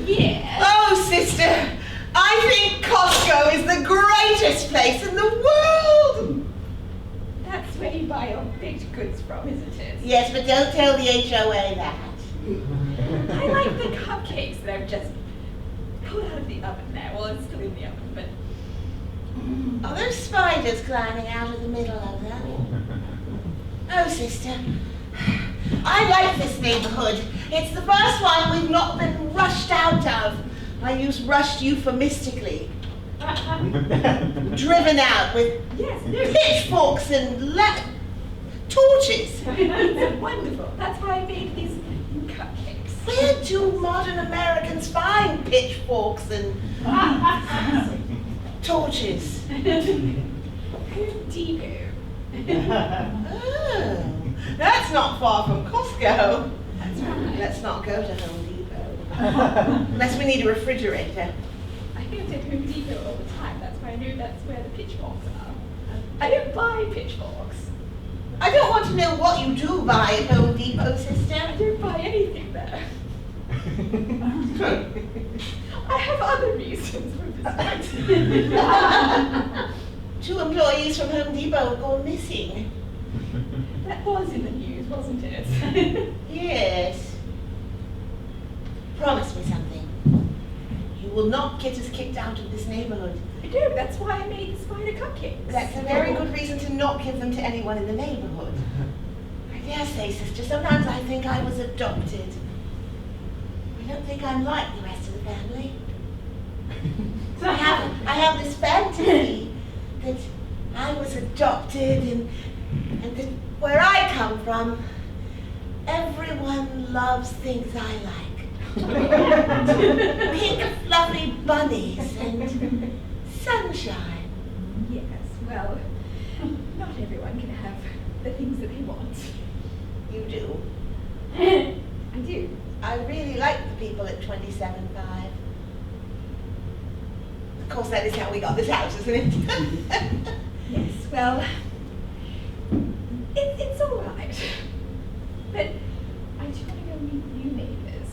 Yeah. Oh, sister, I think Costco is the greatest place in the world. That's where you buy your baked goods from, isn't it? Yes, but don't tell the HOA that. I like the cupcakes that I've just pulled out of the oven now. Well, it's still in the oven, but... Are those spiders climbing out of the middle of them? Oh, sister, I like this neighborhood. It's the first one we've not been rushed out of. I use rushed euphemistically. Driven out with pitchforks and torches. It's wonderful. That's why I made these cupcakes. Where do modern Americans find pitchforks and torches? Home Depot. Oh, that's not far from Costco. That's right. Let's not go to Home Depot. Unless we need a refrigerator. I go to Home Depot all the time. That's why I know that's where the pitchforks are. I don't buy pitchforks. I don't want to know what you do buy at Home Depot, sister. I don't buy anything there. I have other reasons for this. 2 employees from Home Depot have gone missing. That was in the news, wasn't it? Yes. Promise me something. You will not get us kicked out of this neighborhood. I do. That's why I made the spider cupcakes. That's a very good reason to not give them to anyone in the neighborhood. I dare say, sister, sometimes I think I was adopted. I don't think I'm like the rest of the family. I have this fantasy that I was adopted and that where I come from, everyone loves things I like. Pink fluffy bunnies and sunshine. Yes, well, not everyone can have the things that they want. You do. I do. I really like the people at 27.5. Of course, that is how we got this house, isn't it? Yes, well, it's all right. But I do want to go meet new neighbors.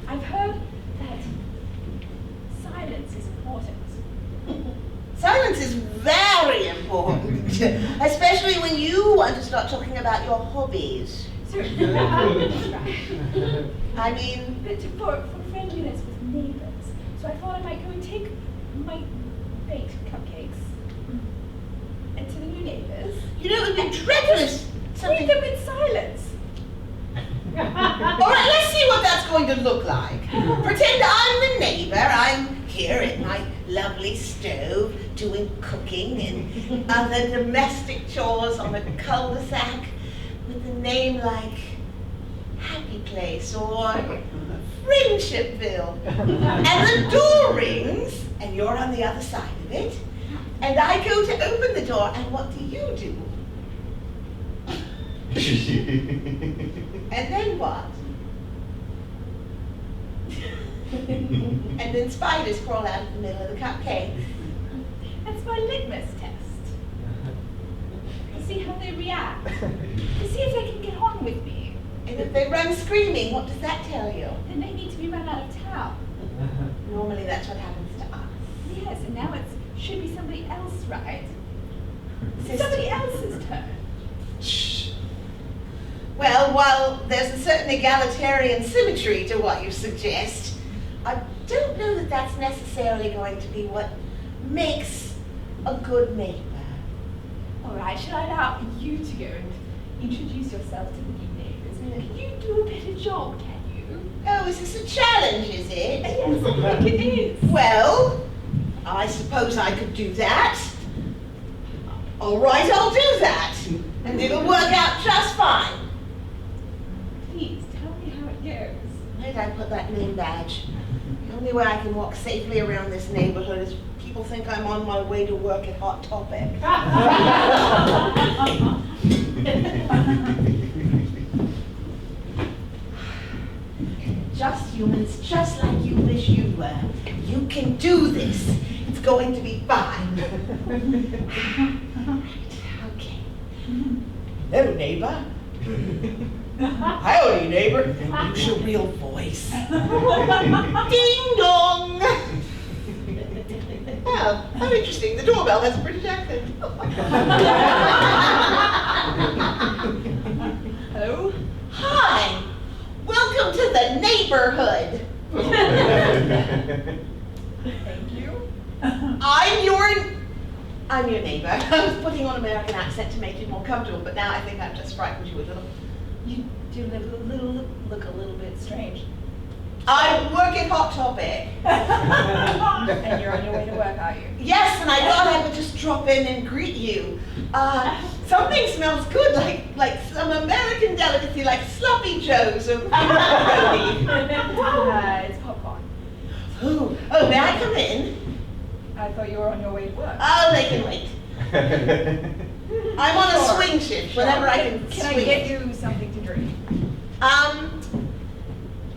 I've heard that silence is important. Silence is very important, especially when you want to start talking about your hobbies. So, right. I mean, But for friendliness with neighbors. So I thought I might go and take my baked cupcakes and to the new neighbors. you know, it would be dreadful. Treat them in silence. All right, let's see what that's going to look like. Pretend I'm the neighbor. I'm here at my lovely stove doing cooking and other domestic chores on a cul-de-sac with a name like Happy Place or Friendshipville. And the door rings and you're on the other side of it. And I go to open the door and what do you do? And then what? And then spiders crawl out of the middle of the cupcake. That's my litmus test. To see how they react. To see if they can get on with me. And if they run screaming, what does that tell you? Then they need to be run out of town. Normally that's what happens to us. Yes, and now it should be somebody else, right? Sister. Somebody else's turn. Shh. Well, while there's a certain egalitarian symmetry to what you suggest, I don't know that that's necessarily going to be what makes a good neighbor. All right, should I allow you to go and introduce yourself to the new neighbors? Can you do a better job, can you? Oh, is this a challenge, is it? Yes, I think it is. Well, I suppose I could do that. All right, I'll do that. And it'll work out just fine. Please, tell me how it goes. Where did I put that name badge? The only way I can walk safely around this neighborhood is people think I'm on my way to work at Hot Topic. Just humans, just like you wish you were. You can do this. It's going to be fine. Right, okay. Hello, neighbor. Howdy, neighbor. Use your real voice. Ding dong. Oh, how interesting. The doorbell has a British accent. Hello? Hi. Welcome to the neighborhood. Thank you. I'm your neighbor. I was putting on an American accent to make you more comfortable, but now I think I've just frightened you a little. You do look a little bit strange. I work at Hot Topic. And you're on your way to work, are you? Yes, and I thought I would just drop in and greet you. Something smells good, like some American delicacy, like sloppy joes or macaroni. It's popcorn. Oh, may I come in? I thought you were on your way to work. Oh, they can wait. I'm on a Sure. swing shift, Sure. whenever I can Can swing. I get you something to drink?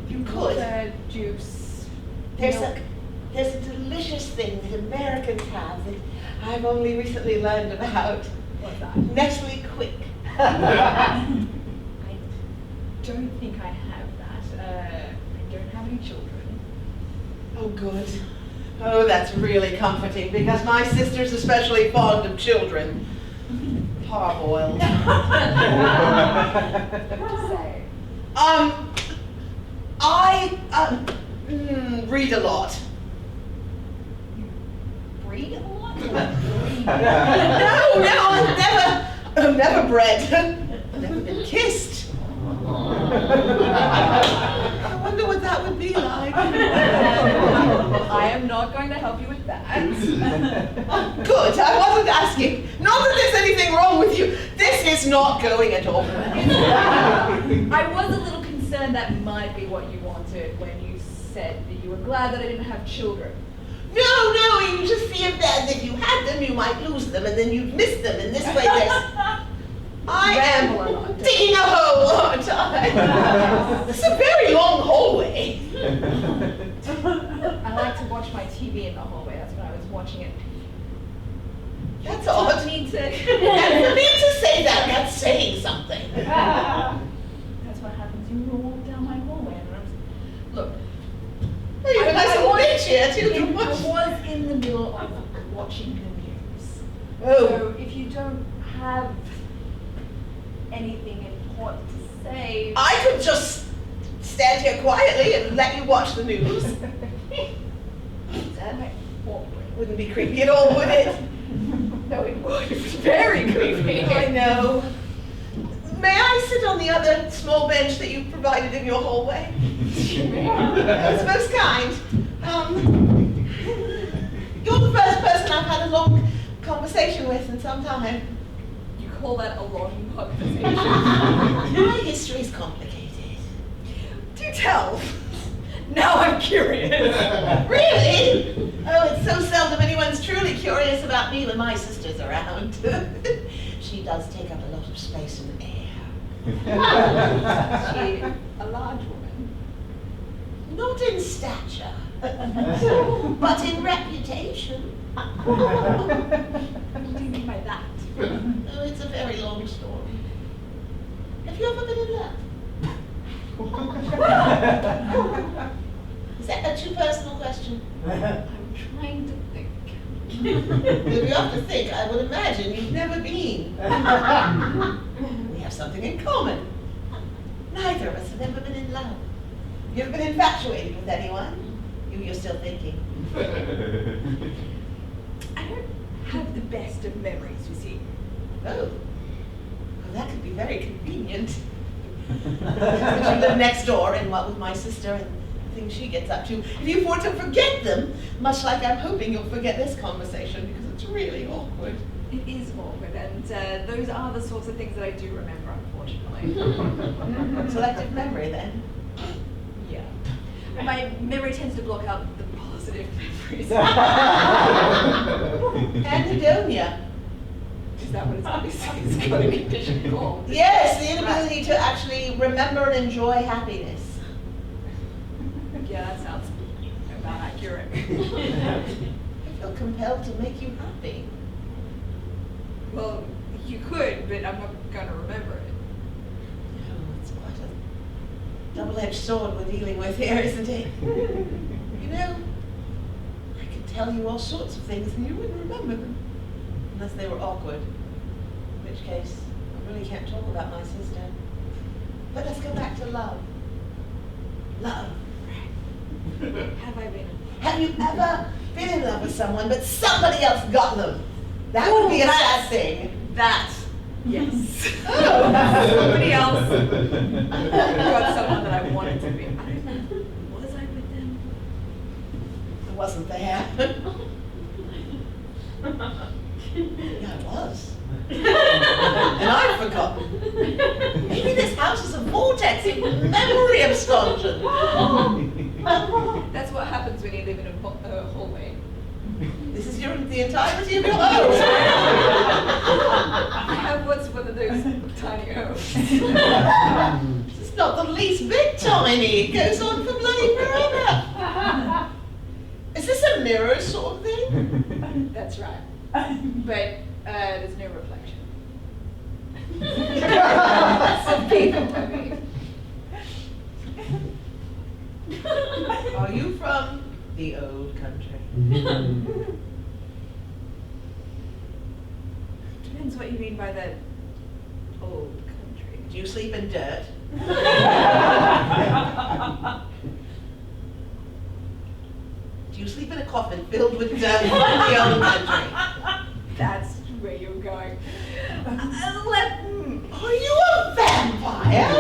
You could. Juice. There's milk. a delicious thing that Americans have that I've only recently learned about. What's that? Nestle Quick. I don't think I have that. I don't have any children. Oh, good. Oh, that's really comforting because my sister's especially fond of children. Parboiled. What to say? I read a lot. Read a lot? No, I've never bred. Never been kissed. I wonder what that would be like. I am not going to help you with that. Good, I wasn't asking. Not that there's anything wrong with you. This is not going at all well. I was a little concerned that might be what you wanted when you said that you were glad that I didn't have children. No, you just fear that if you had them, you might lose them, and then you'd miss them. And this way, I Ramble a am lot. digging a hole, aren't I? This is a very long hallway. I like to watch my TV in the hallway. That's when I was watching it. That's You odd. need to. And for me to say that, that's saying something. That's what happens. You walk down my hallway and look. Oh, you have a nice little bench here, too. I was in the middle of watching the news. Oh. So if you don't have anything important to say. I could just stand here quietly and let you watch the news. That might awkward. Wouldn't be creepy at all, would it? No, it would. It's very creepy. I know. May I sit on the other small bench that you provided in your hallway? That's most kind. You're the first person I've had a long conversation with in some time. You call that a long conversation? My history's complicated. Do tell. Now I'm curious. Really? Oh, it's so seldom anyone's truly curious about me when my sister's around. She does take up a lot of space and air. She a large woman. Not in stature, but in reputation. What do you mean by that? Oh, it's a very long story. Have you ever been in love? Is that a too personal question? I'm trying to think. If you have to think, I would imagine you've never been. We have something in common. Neither of us have ever been in love. You ever been infatuated with anyone? You're still thinking. I don't have the best of memories, you see. Oh. Well, that could be very convenient. Since you live next door, and what with my sister and things she gets up to, if you were to forget them, much like I'm hoping you'll forget this conversation, because it's really awkward. It is awkward, and those are the sorts of things that I do remember, unfortunately. Selective memory, then. Yeah. My memory tends to block out the positive memories. Anhedonia. Is that what it's got a condition called? Yes, the inability to actually remember and enjoy happiness. Yeah, that sounds about accurate. I feel compelled to make you happy. Well, you could, but I'm not going to remember it. Oh, it's quite double-edged sword we're dealing with here, isn't it? You know, I could tell you all sorts of things and you wouldn't remember them. Unless they were awkward. In which case, I really can't talk about my sister. But let's go back to love. Love. Have I been? Have you ever been in love with someone but somebody else got them? That would be a sad thing. That. Yes. Oh. Somebody else got someone that I wanted to be. I don't know. Was I with them? I wasn't there. Yeah, I was. And I've forgotten. Maybe this house is a vortex of memory absconsion. That's what happens when you live in a hallway. This is the entirety of your home. I have what's one of those tiny homes. It's not the least bit tiny. It goes on for bloody forever. Is this a mirror sort of thing? That's right. But there's no reflection. Of people, I mean. Are you from the old country? Depends what you mean by the old country. Do you sleep in dirt? Do you sleep in a coffin filled with dirt from the old country? That's where you're going. Are you a vampire?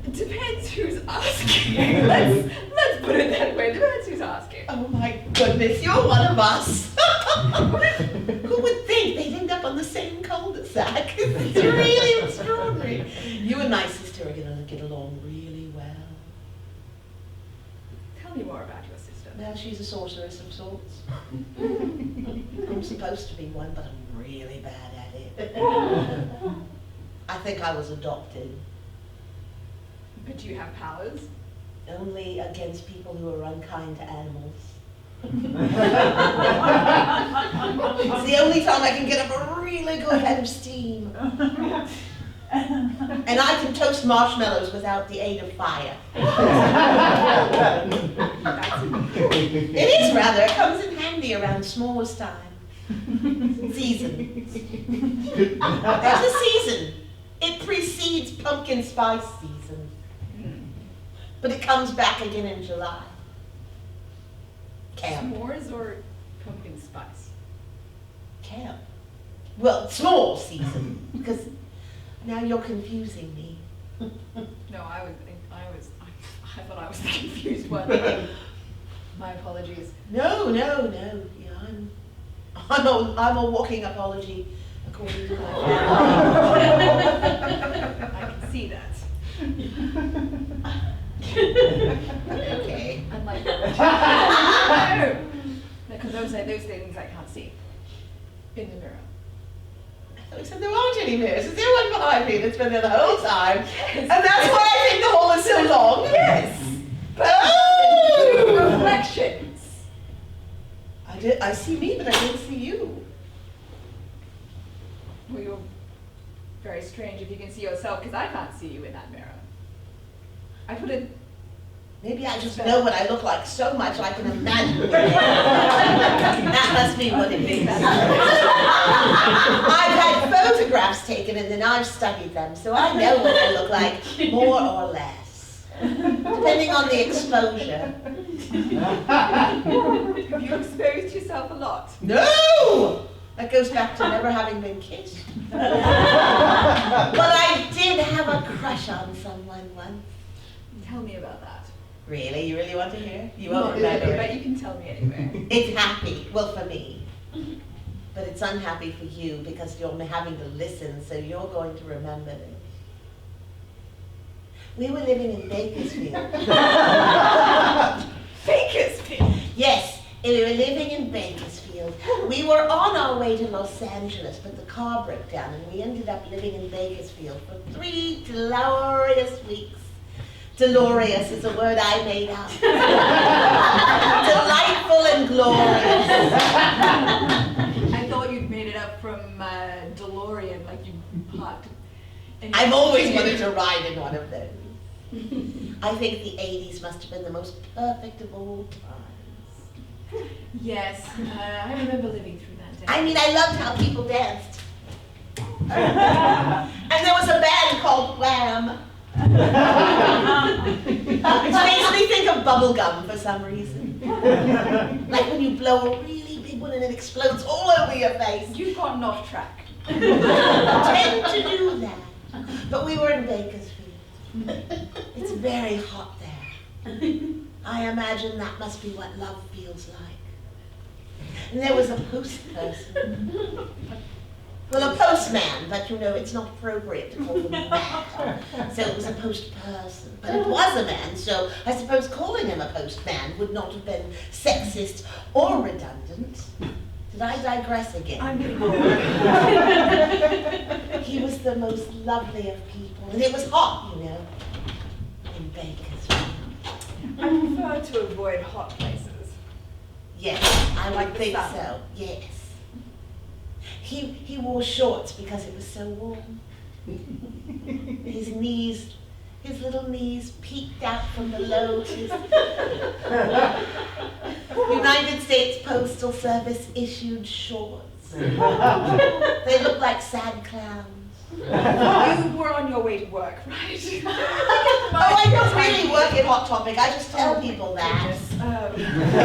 It depends who's asking. Let's put it that way. Depends who's asking. Oh my goodness, you're one of us. Who would think they'd end up on the same cul-de-sac? It's really extraordinary. You and my sister are going to get along really well. Tell me more about your sister. Well, she's a sorceress of sorts. I'm supposed to be one, but I'm really bad at it. I think I was adopted. But do you have powers? Only against people who are unkind to animals. It's the only time I can get up a really good head of steam. And I can toast marshmallows without the aid of fire. It is rather. It comes in handy around s'mores time. Seasons. There's a season. It precedes pumpkin spice season. But it comes back again in July. Camp. S'mores or pumpkin spice? Camp. Well, small season. Because now you're confusing me. No, I thought I was the confused one. My apologies. No. Yeah, I'm a walking apology according to my family. I can see that. Okay. Unlike because those things I can't see in the mirror. I thought you said there aren't any mirrors. Is there one behind me that's been there the whole time? Yes. And that's why I think the hall is so long? Yes. Oh! Reflections. I see me, but I didn't see you. Well, you're very strange if you can see yourself, because I can't see you in that mirror. I put it. Maybe I just know what I look like so much I can imagine what it is. That must be what it is. I've had photographs taken and then I've studied them, so I know what I look like, more or less. Depending on the exposure. Have you exposed yourself a lot? No! That goes back to never having been kissed. But I did have a crush on someone once. Tell me about that. Really? You really want to hear? You Not won't really, remember but it. you can tell me anyway. It's happy, well, for me. But it's unhappy for you because you're having to listen, so you're going to remember this. We were living in Bakersfield. Bakersfield? Yes, we were living in Bakersfield. We were on our way to Los Angeles, but the car broke down and we ended up living in Bakersfield for 3 glorious weeks. Delorious is a word I made up. Delightful and glorious. I thought you'd made it up from DeLorean, like you parked I've always wanted to ride in one of those. I think the 80s must have been the most perfect of all times. Yes, I remember living through that day. I mean, I loved how people danced. And there was a band called Wham! Which makes me think of bubble gum for some reason. Like when you blow a really big one and it explodes all over your face. You've gotten off track. I tend to do that. But we were in Bakersfield. It's very hot there. I imagine that must be what love feels like. And there was a post person. Well, a postman, but you know, it's not appropriate to call them a man. So it was a post person. But it was a man, so I suppose calling him a postman would not have been sexist or redundant. Did I digress again? I'm getting bored. He was the most lovely of people, and it was hot, you know, in Bakersfield. I prefer to avoid hot places. Yes, I Like would the think sun. so, yes. He wore shorts because it was so warm. His little knees peeked out from below his United States Postal Service issued shorts. They looked like sad clowns. You were on your way to work, right? Oh, I don't really work at Hot Topic. I just tell people that. Goodness.